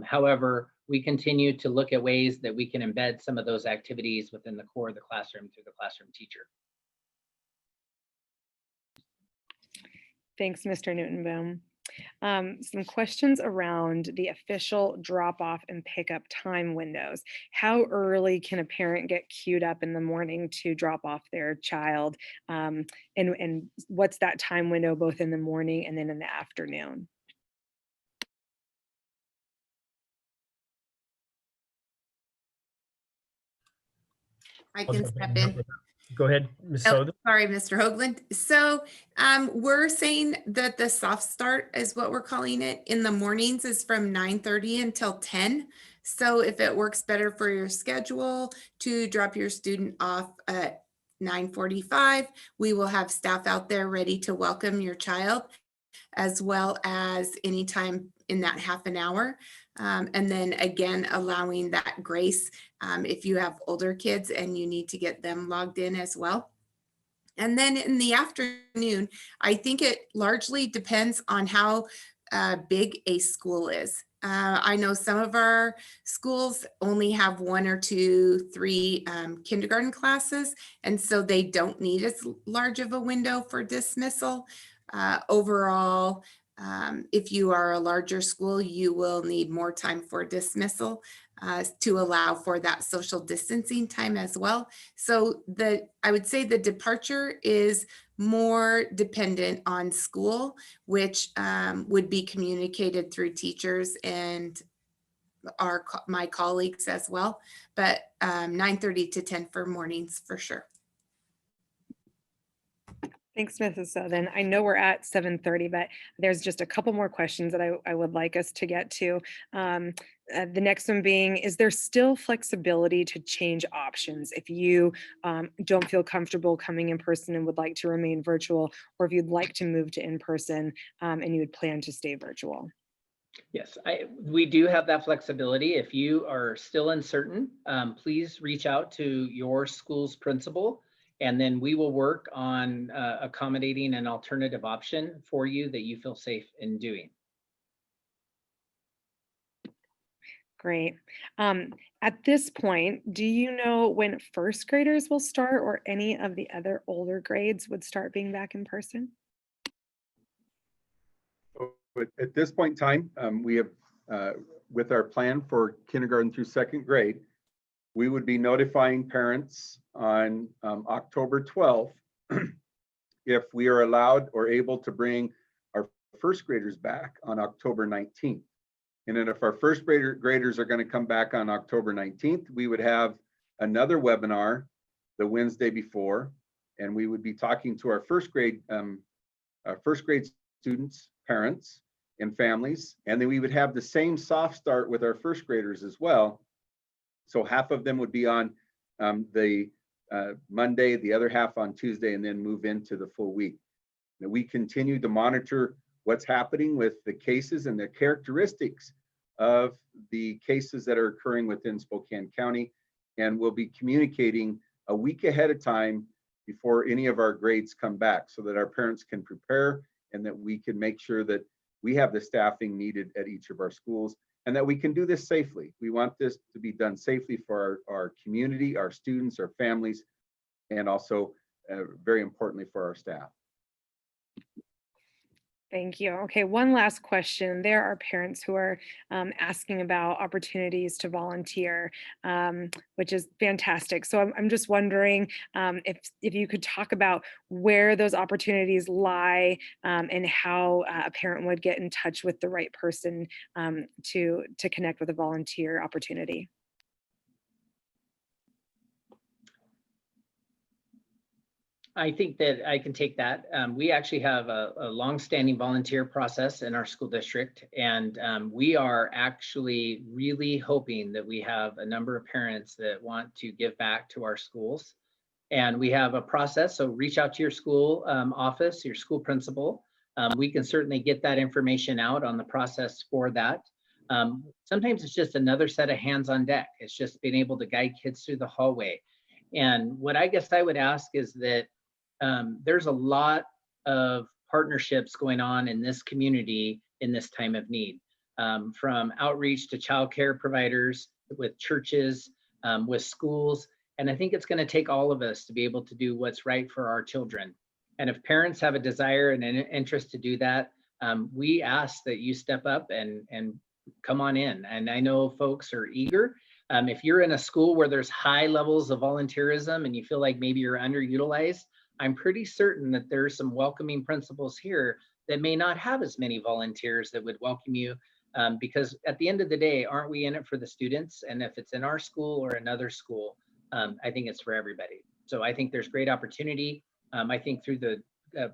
However, we continue to look at ways that we can embed some of those activities within the core of the classroom through the classroom teacher. Thanks, Mr. Newtonboom. Some questions around the official drop-off and pickup time windows. How early can a parent get queued up in the morning to drop off their child? And what's that time window both in the morning and then in the afternoon? I can step in. Go ahead, Ms. Oh, Souther. sorry, Mr. Hoagland. So we're saying that the soft start is what we're calling it in the mornings is from 9:30 until 10. So if it works better for your schedule to drop your student off at 9:45, we will have staff out there ready to welcome your child, as well as anytime in that half an hour. And then again, allowing that grace if you have older kids and you need to get them logged in as well. And then in the afternoon, I think it largely depends on how big a school is. I know some of our schools only have 1 or 2, 3 kindergarten classes, and so they don't need as large of a window for dismissal. Overall, if you are a larger school, you will need more time for dismissal to allow for that social distancing time as well. So I would say the departure is more dependent on school, which would be communicated through teachers and my colleagues as well. But 9:30 to 10 for mornings for sure. Thanks, Mrs. Southern. I know we're at 7:30, but there's just a couple more questions that I would like us to get to. The next one being, is there still flexibility to change options if you don't feel comfortable coming in person and would like to remain virtual, or if you'd like to move to in person and you would plan to stay virtual? Yes, we do have that flexibility. If you are still uncertain, please reach out to your school's principal, and then we will work on accommodating an alternative option for you that you feel safe in doing. Great. At this point, do you know when first graders will start, or any of the other older grades would start being back in person? But at this point in time, we have, with our plan for kindergarten through second grade, we would be notifying parents on October 12th if we are allowed or able to bring our first graders back on October 19th. And then if our first graders are going to come back on October 19th, we would have another webinar the Wednesday before, and we would be talking to our first grade students, parents, and families. And then we would have the same soft start with our first graders as well. So half of them would be on the Monday, the other half on Tuesday, and then move into the full week. Now, we continue to monitor what's happening with the cases and the characteristics of the cases that are occurring within Spokane County, and we'll be communicating a week ahead of time before any of our grades come back, so that our parents can prepare and that we can make sure that we have the staffing needed at each of our schools, and that we can do this safely. We want this to be done safely for our community, our students, our families, and also very importantly for our staff. Thank you. Okay, one last question. There are parents who are asking about opportunities to volunteer, which is fantastic. So I'm just wondering if you could talk about where those opportunities lie, and how a parent would get in touch with the right person to connect with a volunteer opportunity. I think that I can take that. We actually have a long-standing volunteer process in our school district, and we are actually really hoping that we have a number of parents that want to give back to our schools. And we have a process, so reach out to your school office, your school principal. We can certainly get that information out on the process for that. Sometimes it's just another set of hands on deck. It's just being able to guide kids through the hallway. And what I guess I would ask is that there's a lot of partnerships going on in this community in this time of need, from outreach to childcare providers, with churches, with schools. And I think it's going to take all of us to be able to do what's right for our children. And if parents have a desire and an interest to do that, we ask that you step up and come on in. And I know folks are eager. If you're in a school where there's high levels of volunteerism and you feel like maybe you're underutilized, I'm pretty certain that there's some welcoming principals here that may not have as many volunteers that would welcome you, because at the end of the day, aren't we in it for the students? And if it's in our school or another school, I think it's for everybody. So I think there's great opportunity. I think through the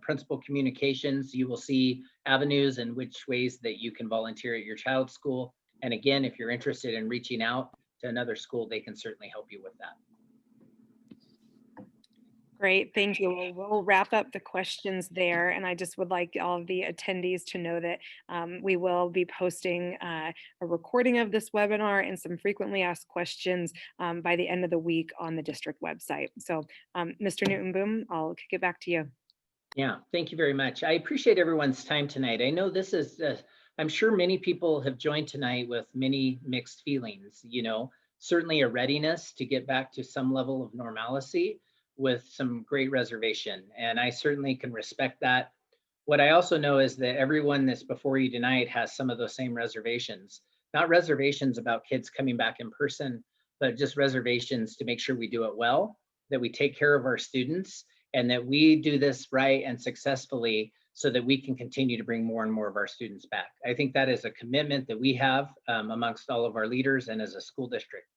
principal communications, you will see avenues in which ways that you can volunteer at your child's school. And again, if you're interested in reaching out to another school, they can certainly help you with that. Great, thank you. Well, we'll wrap up the questions there. And I just would like all of the attendees to know that we will be posting a recording of this webinar and some frequently asked questions by the end of the week on the district website. So Mr. Newton-Boom, I'll kick it back to you. Yeah, thank you very much. I appreciate everyone's time tonight. I know this is, I'm sure many people have joined tonight with many mixed feelings, you know, certainly a readiness to get back to some level of normalcy, with some great reservation. And I certainly can respect that. What I also know is that everyone that's before you tonight has some of those same reservations, not reservations about kids coming back in person, but just reservations to make sure we do it well, that we take care of our students, and that we do this right and successfully so that we can continue to bring more and more of our students back. I think that is a commitment that we have amongst all of our leaders and as a school district.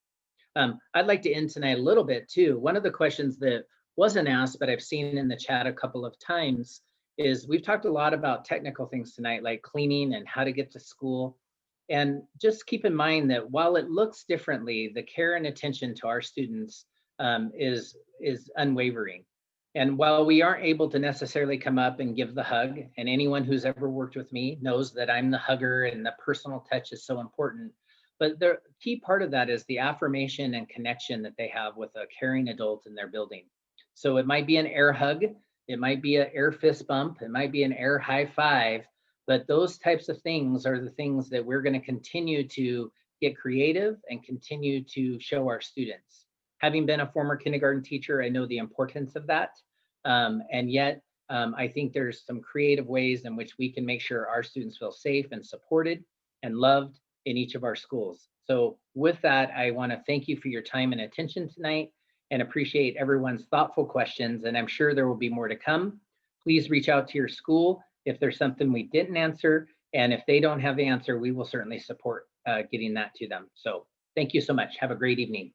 I'd like to end tonight a little bit too. One of the questions that wasn't asked, but I've seen in the chat a couple of times, is we've talked a lot about technical things tonight, like cleaning and how to get to school. And just keep in mind that while it looks differently, the care and attention to our students is unwavering. And while we aren't able to necessarily come up and give the hug, and anyone who's ever worked with me knows that I'm the hugger and the personal touch is so important, but the key part of that is the affirmation and connection that they have with a caring adult in their building. So it might be an air hug, it might be an air fist bump, it might be an air high five, but those types of things are the things that we're going to continue to get creative and continue to show our students. Having been a former kindergarten teacher, I know the importance of that. And yet, I think there's some creative ways in which we can make sure our students feel safe and supported and loved in each of our schools. So with that, I want to thank you for your time and attention tonight and appreciate everyone's thoughtful questions. And I'm sure there will be more to come. Please reach out to your school if there's something we didn't answer. And if they don't have the answer, we will certainly support getting that to them. So thank you so much. Have a great evening.